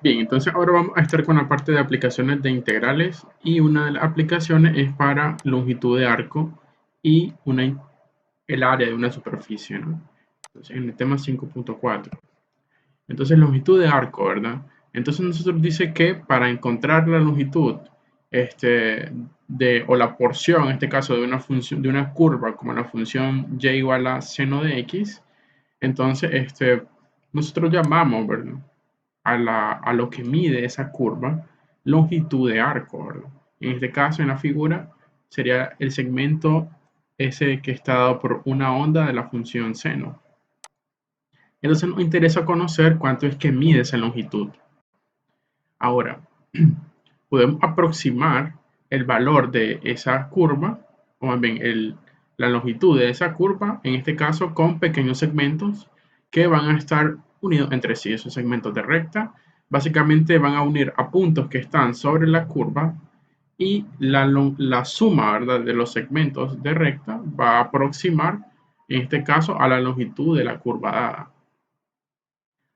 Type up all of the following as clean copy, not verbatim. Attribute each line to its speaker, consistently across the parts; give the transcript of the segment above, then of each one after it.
Speaker 1: Bien, entonces ahora vamos a estar con la parte de aplicaciones de integrales y una de las aplicaciones es para longitud de arco y el área de una superficie, ¿no? Entonces en el tema 5.4. Entonces longitud de arco, ¿verdad? Entonces nosotros dice que para encontrar la longitud o la porción, en este caso de una función, de una curva como la función y igual a seno de x, entonces nosotros llamamos, ¿verdad?, a lo que mide esa curva longitud de arco, ¿verdad? En este caso, en la figura, sería el segmento ese que está dado por una onda de la función seno. Entonces nos interesa conocer cuánto es que mide esa longitud. Ahora, podemos aproximar el valor de esa curva, o más bien la longitud de esa curva, en este caso con pequeños segmentos que van a estar unidos entre sí. Esos segmentos de recta básicamente van a unir a puntos que están sobre la curva y la suma, ¿verdad?, de los segmentos de recta va a aproximar, en este caso, a la longitud de la curva dada.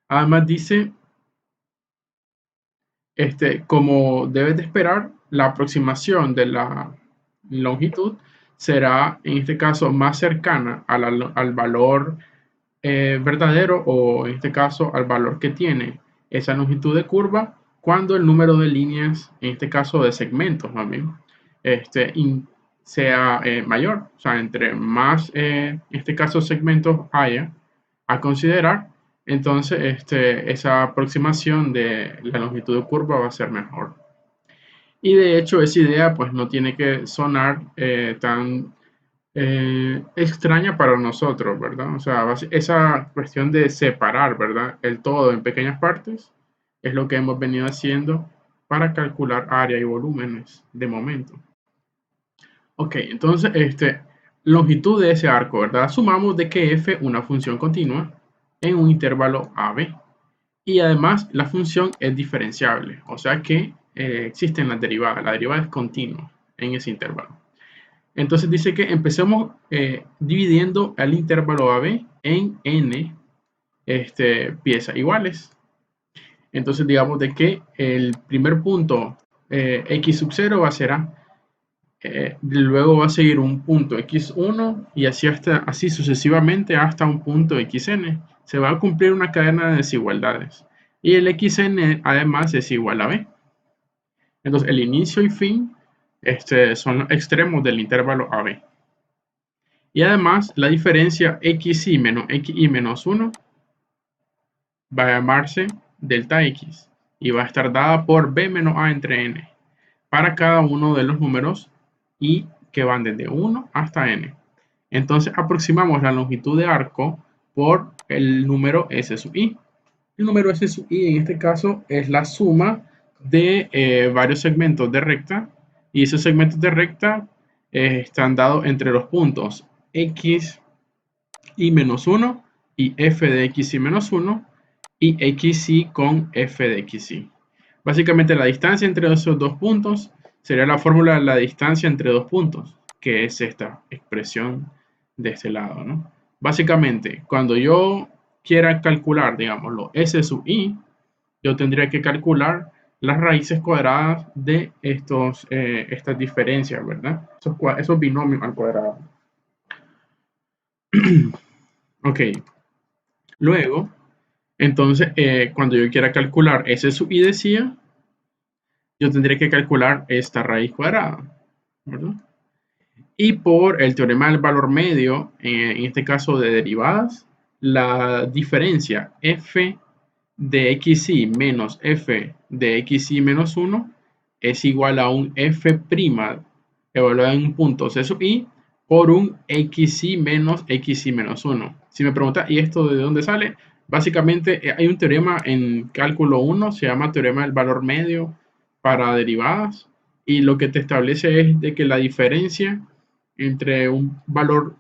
Speaker 1: Además dice, como debes de esperar, la aproximación de la longitud será, en este caso, más cercana al valor verdadero, o en este caso al valor que tiene esa longitud de curva cuando el número de líneas, en este caso de segmentos más bien, sea mayor. O sea, entre más, en este caso, segmentos haya a considerar, entonces esa aproximación de la longitud de curva va a ser mejor. Y de hecho esa idea pues no tiene que sonar tan extraña para nosotros, ¿verdad? O sea, esa cuestión de separar, ¿verdad?, el todo en pequeñas partes es lo que hemos venido haciendo para calcular área y volúmenes de momento. Ok, entonces, longitud de ese arco, ¿verdad? Sumamos de que f una función continua en un intervalo AB. Y además la función es diferenciable, o sea que existen las derivadas. La derivada es continua en ese intervalo. Entonces dice que empecemos dividiendo el intervalo AB en n piezas iguales. Entonces digamos de que el primer punto x sub 0 va a ser A. Luego va a seguir un punto x1 y así sucesivamente hasta un punto xn. Se va a cumplir una cadena de desigualdades. Y el xn además es igual a b. Entonces el inicio y fin son los extremos del intervalo AB. Y además la diferencia xi menos 1 va a llamarse delta x y va a estar dada por b menos a entre n para cada uno de los números y que van desde 1 hasta n. Entonces aproximamos la longitud de arco por el número s sub i. El número s sub i en este caso es la suma de varios segmentos de recta, y esos segmentos de recta están dados entre los puntos x y menos 1 y f de x y menos 1 y xy con f de xy. Básicamente la distancia entre esos dos puntos sería la fórmula de la distancia entre dos puntos, que es esta expresión de este lado, ¿no? Básicamente, cuando yo quiera calcular, digamos, s sub i, yo tendría que calcular las raíces cuadradas de estas diferencias, ¿verdad? Esos binomios al cuadrado. Ok. Luego, entonces, cuando yo quiera calcular s sub i decía, yo tendría que calcular esta raíz cuadrada, ¿verdad? Y por el teorema del valor medio, en este caso de derivadas, la diferencia f de xy menos f de xy menos 1 es igual a un f' evaluado en un punto c sub i por un xy menos 1. Si me pregunta, ¿y esto de dónde sale? Básicamente hay un teorema en cálculo 1, se llama teorema del valor medio para derivadas, y lo que te establece es de que la diferencia entre un valor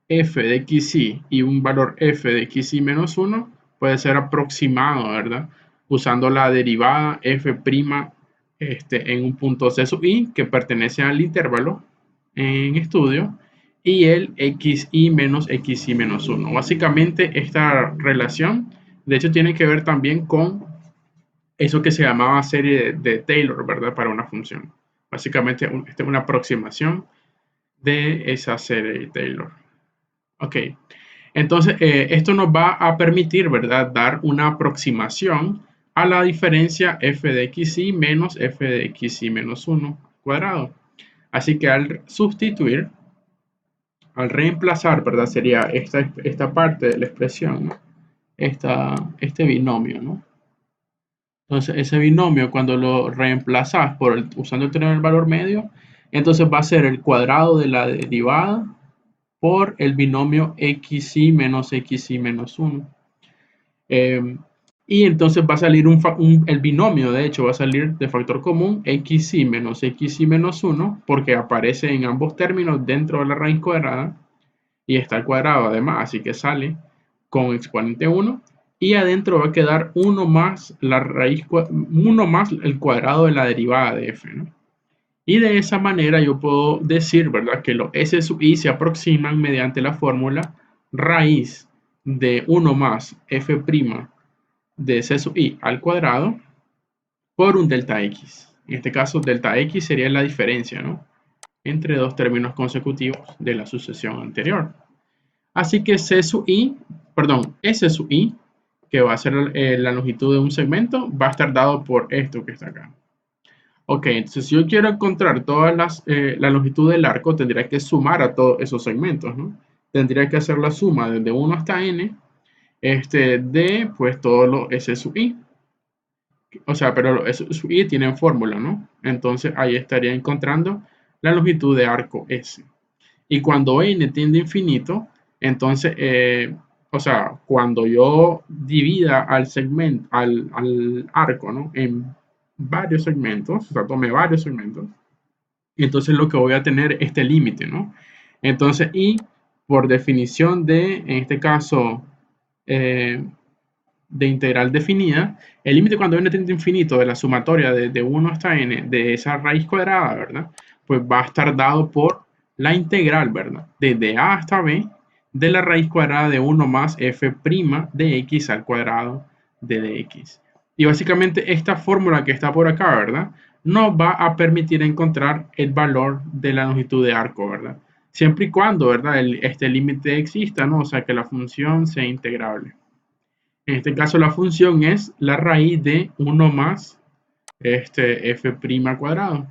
Speaker 1: f de xy y un valor f de xy menos 1 puede ser aproximado, ¿verdad?, usando la derivada f' en un punto c sub i que pertenece al intervalo en estudio y el xy menos 1. Básicamente esta relación de hecho tiene que ver también con eso que se llamaba serie de Taylor, ¿verdad? Para una función. Básicamente, esta es una aproximación de esa serie de Taylor. Ok, entonces esto nos va a permitir, ¿verdad? Dar una aproximación a la diferencia f de xy menos f de xy menos 1 cuadrado. Así que al sustituir, al reemplazar, ¿verdad? Sería esta parte de la expresión, ¿no? Este binomio, ¿no? Entonces, ese binomio, cuando lo reemplazas usando el teorema del valor medio, entonces va a ser el cuadrado de la derivada por el binomio xy menos xy menos 1. Y entonces va a salir el binomio, de hecho, va a salir de factor común xy menos 1, porque aparece en ambos términos dentro de la raíz cuadrada y está al cuadrado además, así que sale con exponente 1 y adentro va a quedar 1 más la raíz, 1 más el cuadrado de la derivada de f, ¿no? Y de esa manera yo puedo decir, ¿verdad?, que los s sub i se aproximan mediante la fórmula raíz de 1 más f' de c sub i al cuadrado por un delta x. En este caso, delta x sería la diferencia, ¿no?, entre dos términos consecutivos de la sucesión anterior. Así que S sub i, que va a ser la longitud de un segmento, va a estar dado por esto que está acá. Ok, entonces si yo quiero encontrar la longitud del arco, tendría que sumar a todos esos segmentos, ¿no? Tendría que hacer la suma desde 1 hasta n de pues todos los S sub i. O sea, pero los S sub i tienen fórmula, ¿no? Entonces ahí estaría encontrando la longitud de arco S. Y cuando n tiende a infinito, entonces, o sea, cuando yo divida al segmento, al arco, ¿no?, en varios segmentos, o sea, tome varios segmentos, entonces lo que voy a tener es este límite, ¿no? Entonces, y por definición en este caso, de integral definida, el límite cuando n tiende a infinito de la sumatoria de 1 hasta n de esa raíz cuadrada, ¿verdad?, pues va a estar dado por la integral, ¿verdad?, desde a hasta b de la raíz cuadrada de 1 más f' de x al cuadrado de dx. Y básicamente esta fórmula que está por acá, ¿verdad?, nos va a permitir encontrar el valor de la longitud de arco, ¿verdad?, siempre y cuando, ¿verdad?, este límite exista, ¿no? O sea, que la función sea integrable. En este caso la función es la raíz de 1 más f' al cuadrado.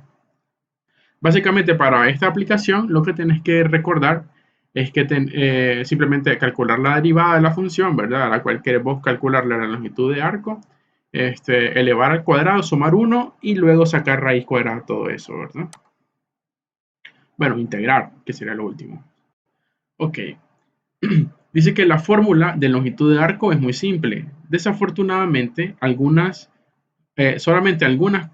Speaker 1: Básicamente para esta aplicación lo que tienes que recordar es que simplemente calcular la derivada de la función, ¿verdad?, a la cual queremos calcular la longitud de arco, elevar al cuadrado, sumar 1 y luego sacar raíz cuadrada de todo eso, ¿verdad? Bueno, integrar, que sería lo último. Ok. Dice que la fórmula de longitud de arco es muy simple. Desafortunadamente, solamente algunas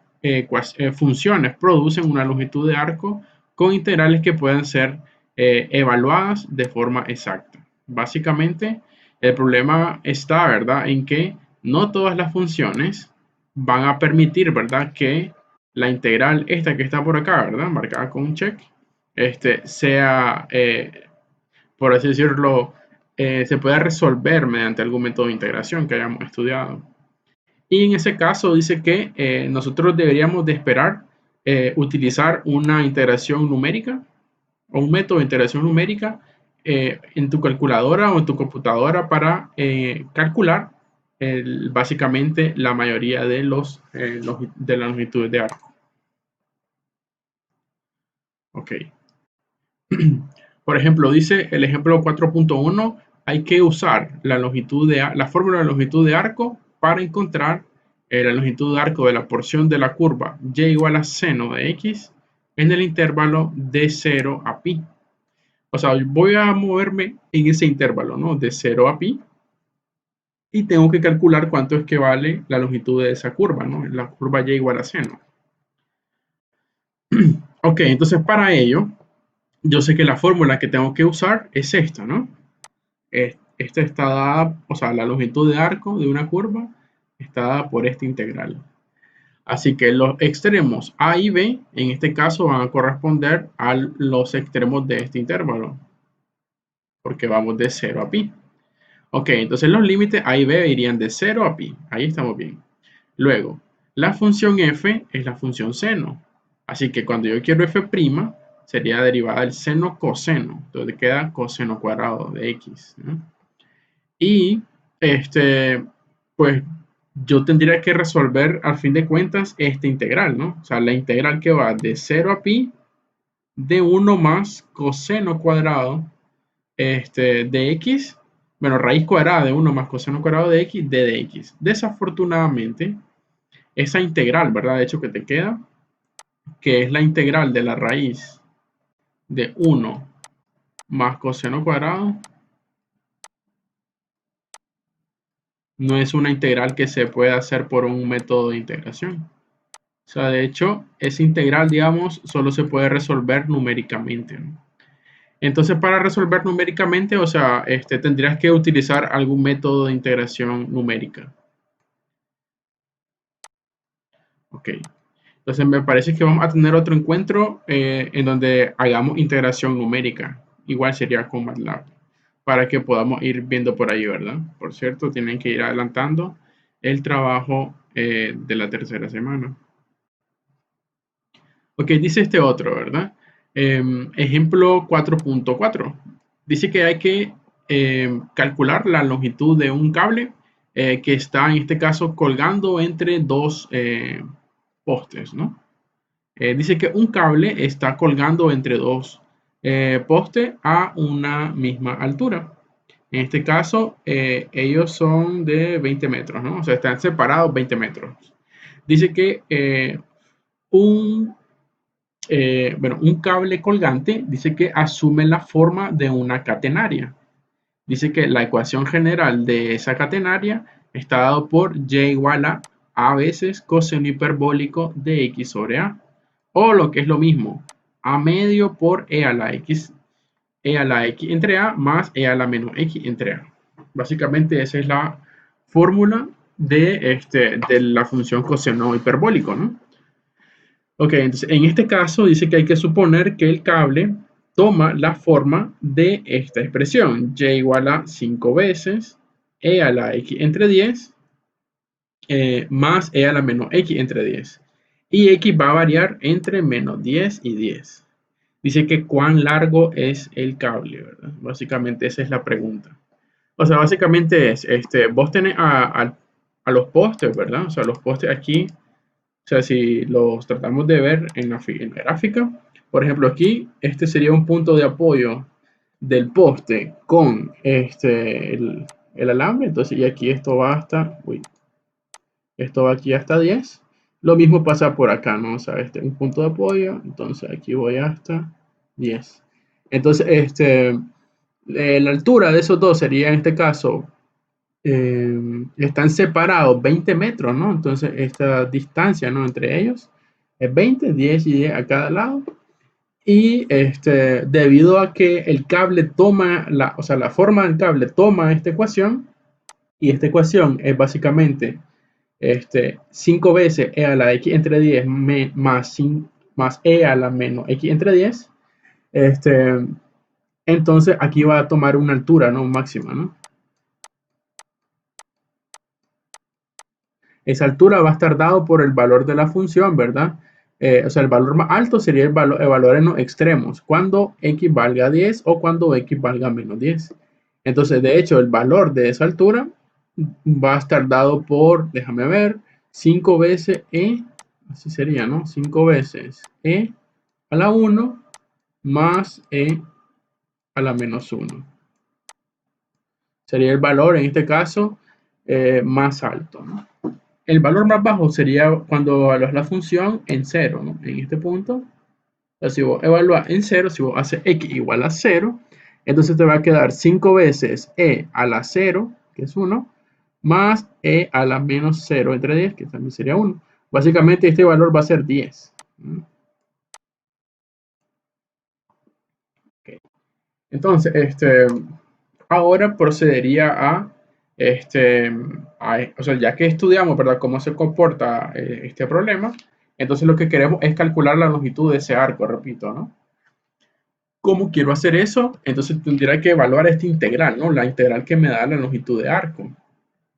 Speaker 1: funciones producen una longitud de arco con integrales que puedan ser evaluadas de forma exacta. Básicamente, el problema está, ¿verdad?, en que no todas las funciones van a permitir, ¿verdad?, que la integral esta que está por acá, ¿verdad?, marcada con un check, sea, por así decirlo, se pueda resolver mediante algún método de integración que hayamos estudiado. Y en ese caso dice que nosotros deberíamos de esperar utilizar una integración numérica o un método de integración numérica en tu calculadora o en tu computadora para calcular básicamente la mayoría de de la longitud de arco. Ok. Por ejemplo, dice el ejemplo 4.1, hay que usar la fórmula de longitud de arco para encontrar la longitud de arco de la porción de la curva y igual a seno de x en el intervalo de 0 a pi. O sea, voy a moverme en ese intervalo, ¿no?, de 0 a pi, y tengo que calcular cuánto es que vale la longitud de esa curva, ¿no?, la curva y igual a seno. Ok, entonces para ello, yo sé que la fórmula que tengo que usar es esta, ¿no? Esta está dada, o sea, la longitud de arco de una curva está dada por esta integral. Así que los extremos a y b, en este caso, van a corresponder a los extremos de este intervalo, porque vamos de 0 a pi. Ok, entonces los límites a y b irían de 0 a pi. Ahí estamos bien. Luego, la función f es la función seno. Así que cuando yo quiero f', sería derivada del seno coseno. Entonces queda coseno cuadrado de x, ¿no? Y pues yo tendría que resolver al fin de cuentas esta integral, ¿no? O sea, la integral que va de 0 a pi de 1 más coseno cuadrado de x, bueno, raíz cuadrada de 1 más coseno cuadrado de x de dx. Desafortunadamente, esa integral, ¿verdad? De hecho, que te queda, que es la integral de la raíz de 1 más coseno cuadrado, no es una integral que se pueda hacer por un método de integración. O sea, de hecho, esa integral, digamos, solo se puede resolver numéricamente, ¿no? Entonces, para resolver numéricamente, o sea, tendrías que utilizar algún método de integración numérica. Ok. Entonces, me parece que vamos a tener otro encuentro en donde hagamos integración numérica. Igual sería con MATLAB, para que podamos ir viendo por ahí, ¿verdad? Por cierto, tienen que ir adelantando el trabajo de la tercera semana. Ok, dice este otro, ¿verdad? Ejemplo 4.4. Dice que hay que calcular la longitud de un cable que está en este caso colgando entre dos postes, ¿no? Dice que un cable está colgando entre dos postes a una misma altura. En este caso, ellos son de 20 metros, ¿no? O sea, están separados 20 metros. Dice que un un cable colgante dice que asume la forma de una catenaria. Dice que la ecuación general de esa catenaria está dado por y igual a veces coseno hiperbólico de x sobre a. O lo que es lo mismo, a medio por e a la x entre a más e a la menos x entre a. Básicamente esa es la fórmula de la función coseno hiperbólico, ¿no? Ok, entonces en este caso dice que hay que suponer que el cable toma la forma de esta expresión, y igual a 5 veces e a la x entre 10 más e a la menos x entre 10. Y x va a variar entre menos 10 y 10. Dice que cuán largo es el cable, ¿verdad? Básicamente esa es la pregunta. O sea, básicamente es, vos tenés a los postes, ¿verdad? O sea, los postes aquí, o sea, si los tratamos de ver en la gráfica, por ejemplo, aquí, este sería un punto de apoyo del poste con el alambre. Entonces, y aquí esto va hasta, uy, esto va aquí hasta 10. Lo mismo pasa por acá, ¿no? O sea, un punto de apoyo. Entonces, aquí voy hasta 10. Entonces, la altura de esos dos sería en este caso están separados 20 metros, ¿no? Entonces, esta distancia, ¿no? Entre ellos es 20, 10 y 10 a cada lado. Y debido a que el cable toma, o sea, la forma del cable toma esta ecuación, y esta ecuación es básicamente 5 veces e a la x entre 10 más e a la menos x entre 10, entonces aquí va a tomar una altura, ¿no? Máxima, ¿no? Esa altura va a estar dado por el valor de la función, ¿verdad? O sea, el valor más alto sería el valor en los extremos, cuando x valga 10 o cuando x valga menos 10. Entonces, de hecho, el valor de esa altura va a estar dado por, déjame ver, 5 veces e, así sería, ¿no? 5 veces e a la 1 más e a la menos 1. Sería el valor, en este caso, más alto, ¿no? El valor más bajo sería cuando evalúas la función en 0, ¿no? En este punto. Entonces, si vos evalúas en 0, si vos haces x igual a 0, entonces te va a quedar 5 veces e a la 0, que es 1, más e a la menos 0 entre 10, que también sería 1. Básicamente este valor va a ser 10. Okay. Entonces, ahora procedería o sea, ya que estudiamos, ¿verdad?, cómo se comporta este problema, entonces lo que queremos es calcular la longitud de ese arco, repito, ¿no? ¿Cómo quiero hacer eso? Entonces tendría que evaluar esta integral, ¿no? La integral que me da la longitud de arco.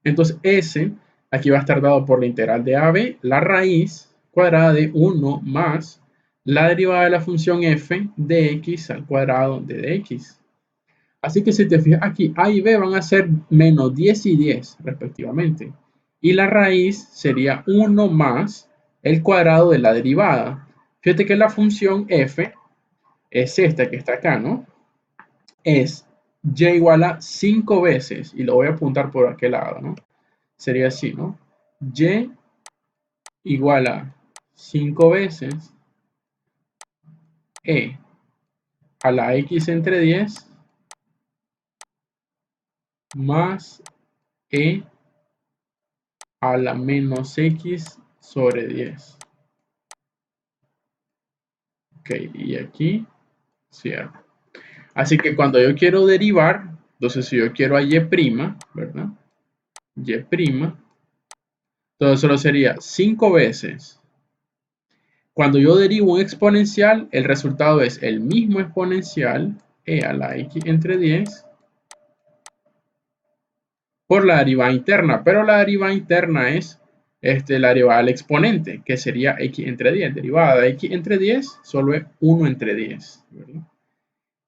Speaker 1: Entonces S Aquí va a estar dado por la integral de a b, la raíz cuadrada de 1 más la derivada de la función f de x al cuadrado de dx. Así que si te fijas aquí, a y b van a ser menos 10 y 10 respectivamente. Y la raíz sería 1 más el cuadrado de la derivada. Fíjate que la función f es esta que está acá, ¿no? Es y igual a 5 veces, y lo voy a apuntar por aquel lado, ¿no? Sería así, ¿no? Y igual a 5 veces e a la x entre 10 más e a la menos x sobre 10. Ok, y aquí cierro. Así que cuando yo quiero derivar, entonces si yo quiero a y', ¿verdad? Y', entonces solo sería 5 veces. Cuando yo derivo un exponencial, el resultado es el mismo exponencial, e a la x entre 10, por la derivada interna, pero la derivada interna es la derivada del exponente, que sería x entre 10. Derivada de x entre 10 solo es 1 entre 10, ¿verdad?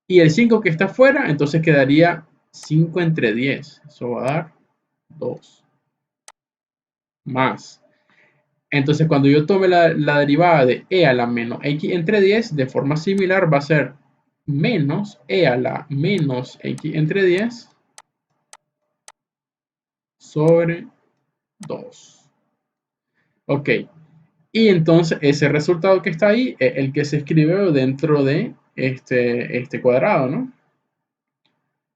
Speaker 1: Y el 5 que está afuera, entonces quedaría 5 entre 10. Eso va a dar 2 más. Entonces, cuando yo tome la derivada de e a la menos x entre 10, de forma similar va a ser menos e a la menos x entre 10 sobre 2. Ok. Y entonces ese resultado que está ahí es el que se escribe dentro de este cuadrado, ¿no?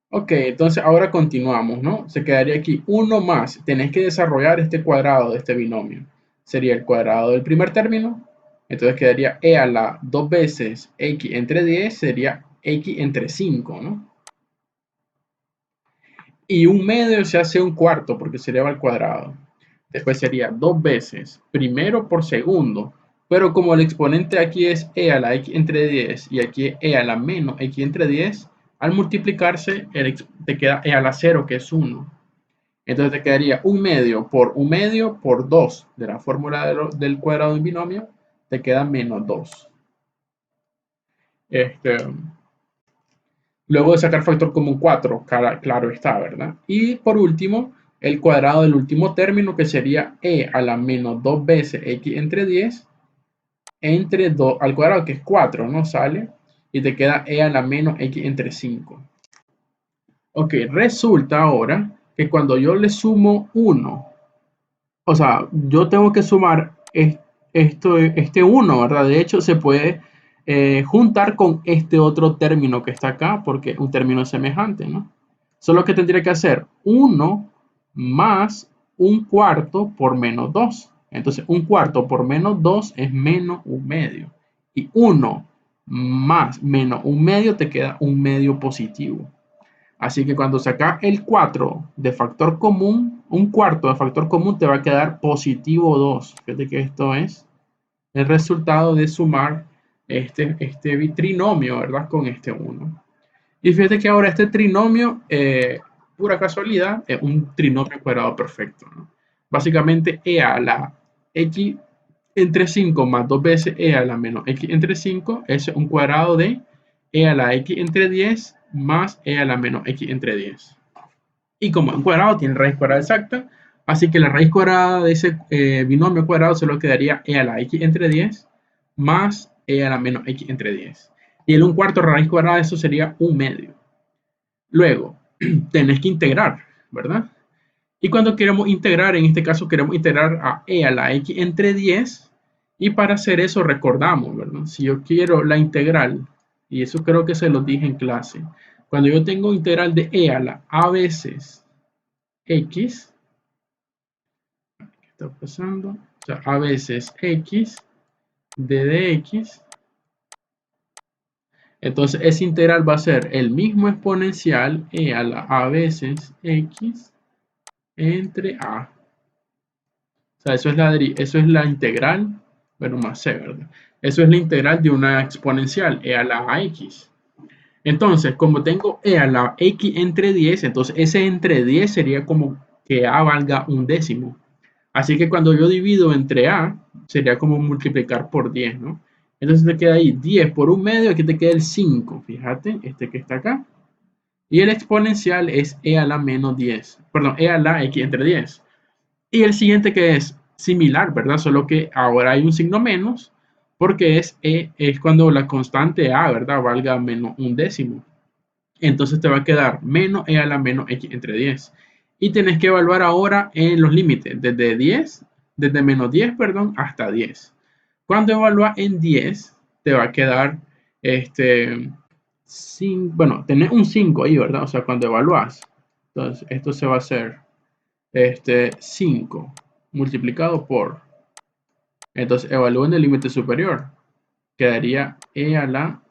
Speaker 1: Ok, entonces ahora continuamos, ¿no? Se quedaría aquí 1 más. Tenés que desarrollar este cuadrado de este binomio. Sería el cuadrado del primer término. Entonces quedaría e a la 2 veces x entre 10 sería x entre 5, ¿no? Y un medio se hace un cuarto porque se eleva al cuadrado. Después sería 2 veces primero por segundo. Pero como el exponente aquí es e a la x entre 10 y aquí es e a la menos x entre 10, al multiplicarse te queda e a la 0, que es 1. Entonces te quedaría un medio por 2 de la fórmula del cuadrado de un binomio, te queda menos 2. Este, Luego de sacar factor común 4, claro está, ¿verdad? Y por último, el cuadrado del último término, que sería e a la menos 2 veces x entre 10 entre 2 al cuadrado, que es 4, ¿no? Sale. Y te queda e a la menos x entre 5. Ok, resulta ahora que cuando yo le sumo 1, o sea, yo tengo que sumar este 1, ¿verdad? De hecho, se puede juntar con este otro término que está acá, porque es un término semejante, ¿no? Solo que tendría que hacer 1 más un cuarto por menos 2. Entonces, un cuarto por menos 2 es menos un medio. Y 1 más menos un medio te queda un medio positivo. Así que cuando sacas el 4 de factor común, un cuarto de factor común te va a quedar positivo 2. Fíjate que esto es el resultado de sumar este trinomio, ¿verdad? Con este 1. Y fíjate que ahora este trinomio, pura casualidad, es un trinomio cuadrado perfecto, ¿no? Básicamente e a la x entre 5 más 2 veces e a la menos x entre 5 es un cuadrado de e a la x entre 10 más e a la menos x entre 10. Y como un cuadrado tiene raíz cuadrada exacta, así que la raíz cuadrada de ese binomio cuadrado solo quedaría e a la x entre 10 más e a la menos x entre 10. Y el 1/4 raíz cuadrada de eso sería un medio. Luego, tenés que integrar, ¿verdad? Y cuando queremos integrar, en este caso queremos integrar a e a la x entre 10. Y para hacer eso recordamos, ¿verdad? Si yo quiero la integral, y eso creo que se lo dije en clase, cuando yo tengo integral de e a la a veces x, ¿qué está pasando? O sea, a veces x de dx, entonces ese integral va a ser el mismo exponencial e a la a veces x entre a. O sea, eso es la integral, bueno, más c, ¿verdad? Eso es la integral de una exponencial, e a la ax. Entonces, como tengo e a la x entre 10, entonces ese entre 10 sería como que a valga un décimo. Así que cuando yo divido entre a, sería como multiplicar por 10, ¿no? Entonces te queda ahí 10 por 1/2, aquí te queda el 5, fíjate, este que está acá. Y el exponencial es e a la menos 10, perdón, e a la x entre 10. Y el siguiente que es similar, ¿verdad? Solo que ahora hay un signo menos, porque es cuando la constante a, ¿verdad? Valga menos un décimo. Entonces te va a quedar menos e a la menos x entre 10. Y tenés que evaluar ahora en los límites, desde menos 10, perdón, hasta 10. Cuando evalúas en 10, te va a quedar, bueno, tenés un 5 ahí, ¿verdad? O sea, cuando evalúas, entonces esto se va a hacer, 5 multiplicado por, entonces evalúa en el límite superior, quedaría e a la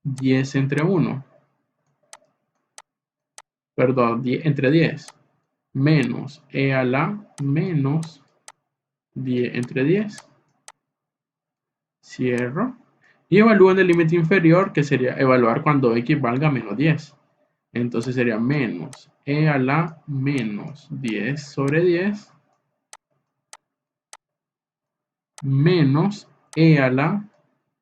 Speaker 1: 10 entre 1, perdón, 10 entre 10, menos e a la menos 10 entre 10, cierro, y evalúo en el límite inferior, que sería evaluar cuando x valga menos 10. Entonces sería menos e a la menos 10 sobre 10 menos e a la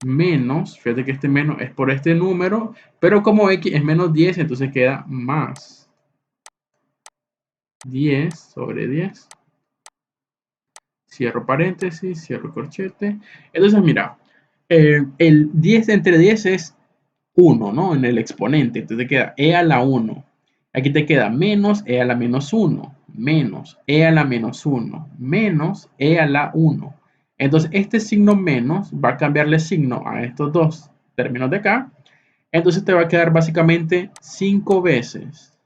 Speaker 1: menos, fíjate que este menos es por este número, pero como x es menos 10, entonces queda más 10 sobre 10. Cierro paréntesis, cierro corchete. Entonces, mira, el 10 entre 10 es 1, ¿no? En el exponente. Entonces queda e a la 1. Aquí te queda menos e a la menos 1, menos e a la menos 1, menos e a la 1. Entonces, este signo menos va a cambiarle signo a estos dos términos de acá. Entonces te va a quedar básicamente 5 veces.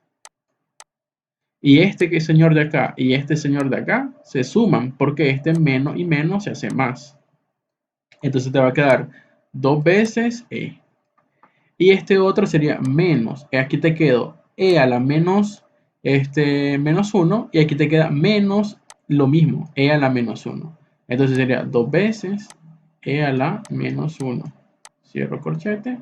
Speaker 1: Y este señor de acá y este señor de acá se suman porque este menos y menos se hace más. Entonces te va a quedar 2 veces e. Y este otro sería menos. Aquí te quedo e a la menos, menos 1. Y aquí te queda menos lo mismo, e a la menos 1. Entonces sería 2 veces e a la menos 1. Cierro corchete.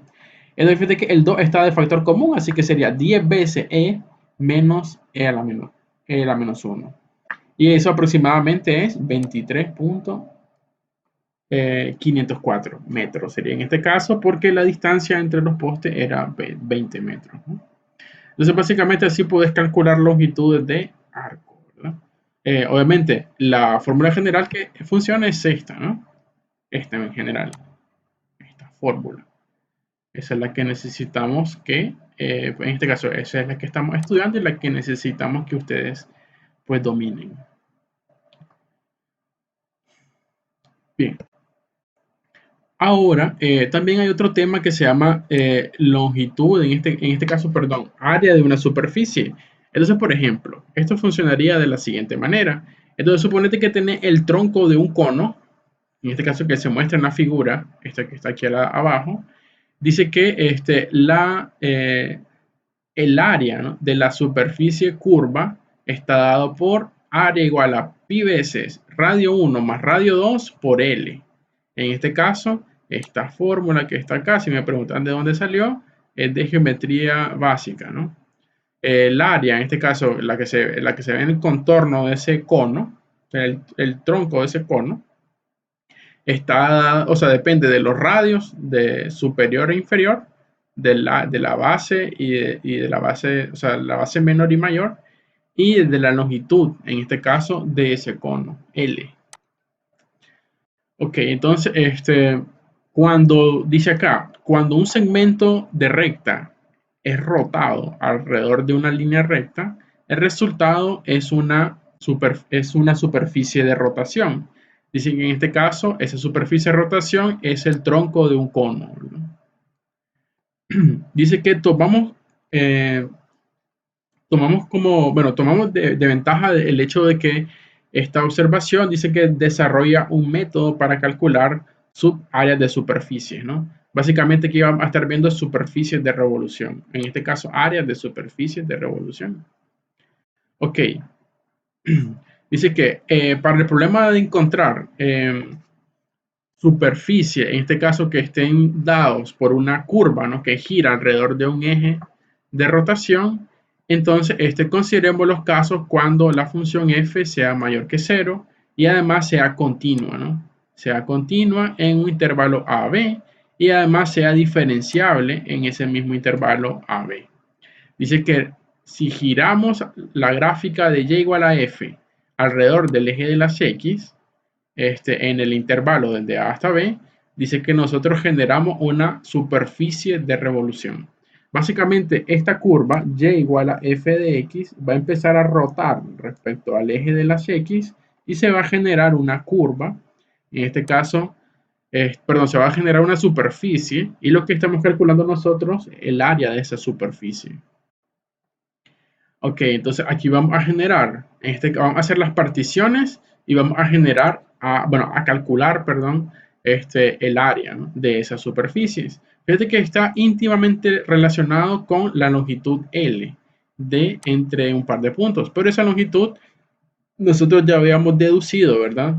Speaker 1: Entonces fíjate que el 2 está de factor común, así que sería 10 veces e menos e a la menos 1. Y eso aproximadamente es 23.504 metros. Sería en este caso porque la distancia entre los postes era 20 metros, ¿no? Entonces básicamente así puedes calcular longitudes de arco, ¿verdad? Obviamente la fórmula general que funciona es esta, ¿no? Esta en general, esta fórmula. Esa es la que necesitamos que, en este caso, esa es la que estamos estudiando y la que necesitamos que ustedes pues dominen. Bien. Ahora, también hay otro tema que se llama longitud, en este caso, perdón, área de una superficie. Entonces, por ejemplo, esto funcionaría de la siguiente manera. Entonces, suponete que tenés el tronco de un cono, en este caso que se muestra en la figura, esta que está aquí abajo, dice que el área, ¿no?, de la superficie curva está dado por área igual a pi veces radio 1 más radio 2 por L. En este caso, esta fórmula que está acá, si me preguntan de dónde salió, es de geometría básica, ¿no? El área, en este caso, la que se ve en el contorno de ese cono, el tronco de ese cono, está, o sea, depende de los radios de superior e inferior, de la base y de la base, o sea, la base menor y mayor, y de la longitud, en este caso, de ese cono, L. Ok, entonces, cuando dice acá, cuando un segmento de recta es rotado alrededor de una línea recta, el resultado es una superficie de rotación. Dice que en este caso, esa superficie de rotación es el tronco de un cono, ¿verdad? Dice que tomamos de ventaja el hecho de que esta observación dice que desarrolla un método para calcular subáreas de superficie, ¿no? Básicamente aquí vamos a estar viendo superficies de revolución, en este caso áreas de superficies de revolución. Ok, dice que para el problema de encontrar superficie, en este caso que estén dados por una curva, ¿no?, que gira alrededor de un eje de rotación, entonces consideremos los casos cuando la función f sea mayor que 0 y además sea continua, ¿no? Sea continua en un intervalo AB y además sea diferenciable en ese mismo intervalo AB. Dice que si giramos la gráfica de y igual a f alrededor del eje de las x, en el intervalo desde A hasta B, dice que nosotros generamos una superficie de revolución. Básicamente, esta curva y igual a f de x va a empezar a rotar respecto al eje de las x y se va a generar una curva. En este caso, perdón, se va a generar una superficie y lo que estamos calculando nosotros, el área de esa superficie. Ok, entonces aquí vamos a generar, vamos a hacer las particiones y vamos a generar, bueno, a calcular, perdón, el área, ¿no?, de esas superficies. Fíjate que está íntimamente relacionado con la longitud L de entre un par de puntos, pero esa longitud nosotros ya habíamos deducido, ¿verdad?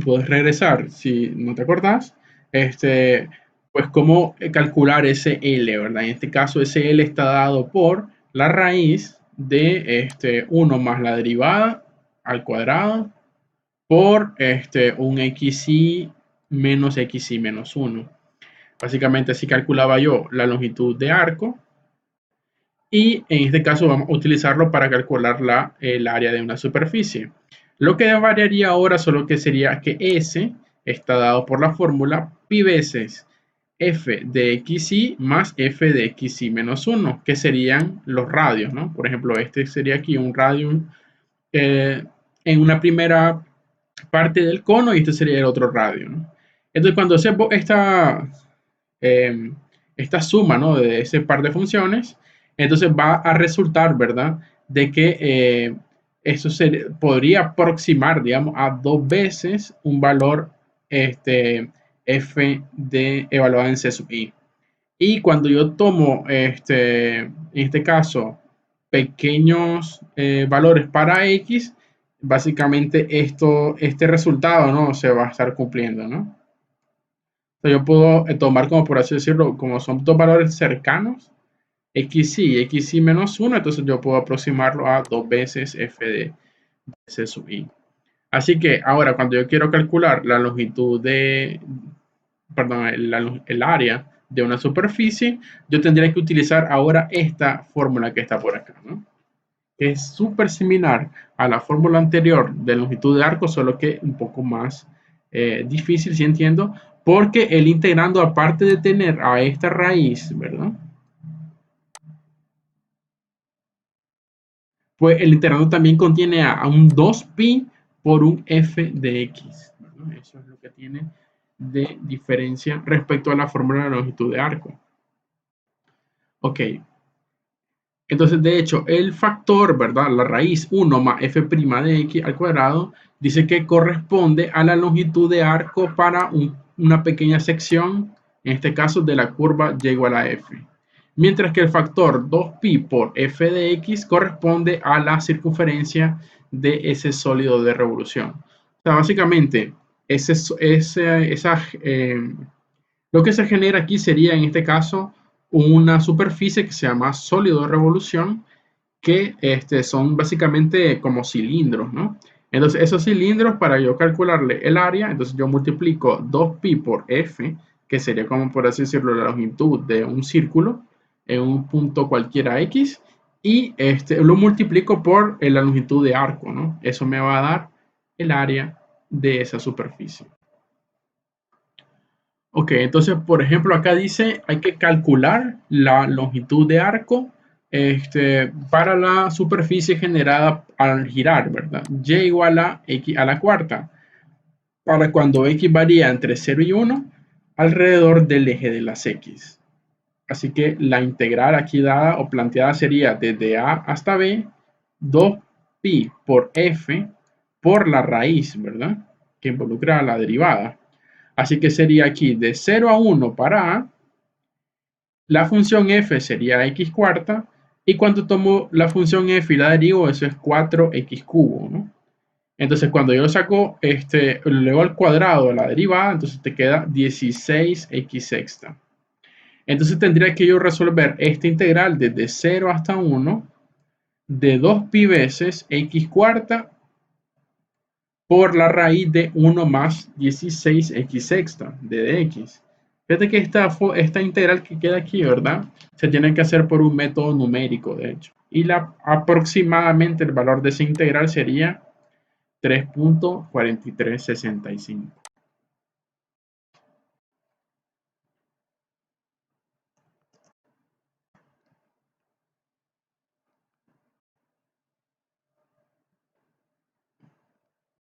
Speaker 1: Puedes regresar, si no te acordás, pues cómo calcular ese L, ¿verdad? En este caso, ese L está dado por la raíz de 1 más la derivada al cuadrado por un xy menos xy menos 1. Básicamente así calculaba yo la longitud de arco y en este caso vamos a utilizarlo para calcular el área de una superficie. Lo que variaría ahora solo que sería que S está dado por la fórmula pi veces f de xy más f de xy menos 1, que serían los radios, ¿no? Por ejemplo, este sería aquí un radio en una primera parte del cono y este sería el otro radio, ¿no? Entonces, cuando hacemos esta suma, ¿no?, de ese par de funciones, entonces va a resultar, ¿verdad?, de que eso podría aproximar, digamos, a 2 veces un valor f de evaluado en C sub i. Y cuando yo tomo, en este caso, pequeños valores para x, básicamente este resultado, ¿no?, se va a estar cumpliendo, ¿no? Yo puedo tomar como, por así decirlo, como son dos valores cercanos, xy y xy menos 1, entonces yo puedo aproximarlo a 2 veces f de c sub i. Así que ahora cuando yo quiero calcular la longitud perdón, el área de una superficie, yo tendría que utilizar ahora esta fórmula que está por acá, ¿no?, que es súper similar a la fórmula anterior de longitud de arco, solo que un poco más difícil, si entiendo, porque el integrando, aparte de tener a esta raíz, ¿verdad?, pues el integrando también contiene a un 2pi por un f de x, ¿verdad? Eso es lo que tiene de diferencia respecto a la fórmula de longitud de arco. Ok, entonces de hecho el factor, ¿verdad?, la raíz 1 más f' de x al cuadrado, dice que corresponde a la longitud de arco para una pequeña sección, en este caso de la curva y igual a f. Mientras que el factor 2pi por f de x corresponde a la circunferencia de ese sólido de revolución. O sea, básicamente, lo que se genera aquí sería, en este caso, una superficie que se llama sólido de revolución, que son básicamente como cilindros, ¿no? Entonces, esos cilindros, para yo calcularle el área, entonces yo multiplico 2pi por f, que sería como, por así decirlo, la longitud de un círculo en un punto cualquiera x, y lo multiplico por la longitud de arco, ¿no? Eso me va a dar el área de esa superficie. Ok, entonces, por ejemplo, acá dice, hay que calcular la longitud de arco para la superficie generada al girar, ¿verdad? Y igual a x a la cuarta, para cuando x varía entre 0 y 1, alrededor del eje de las x. Así que la integral aquí dada o planteada sería desde a hasta b, 2pi por f por la raíz, ¿verdad?, que involucra la derivada. Así que sería aquí de 0 a 1 para a, la función f sería x cuarta, y cuando tomo la función f y la derivo, eso es 4x cubo, ¿no? Entonces, cuando yo saco luego al cuadrado de la derivada, entonces te queda 16x sexta. Entonces tendría que yo resolver esta integral desde 0 hasta 1 de 2pi veces x cuarta por la raíz de 1 más 16x sexta de dx. Fíjate que esta integral que queda aquí, ¿verdad? Se tiene que hacer por un método numérico, de hecho. Y aproximadamente el valor de esa integral sería 3.4365.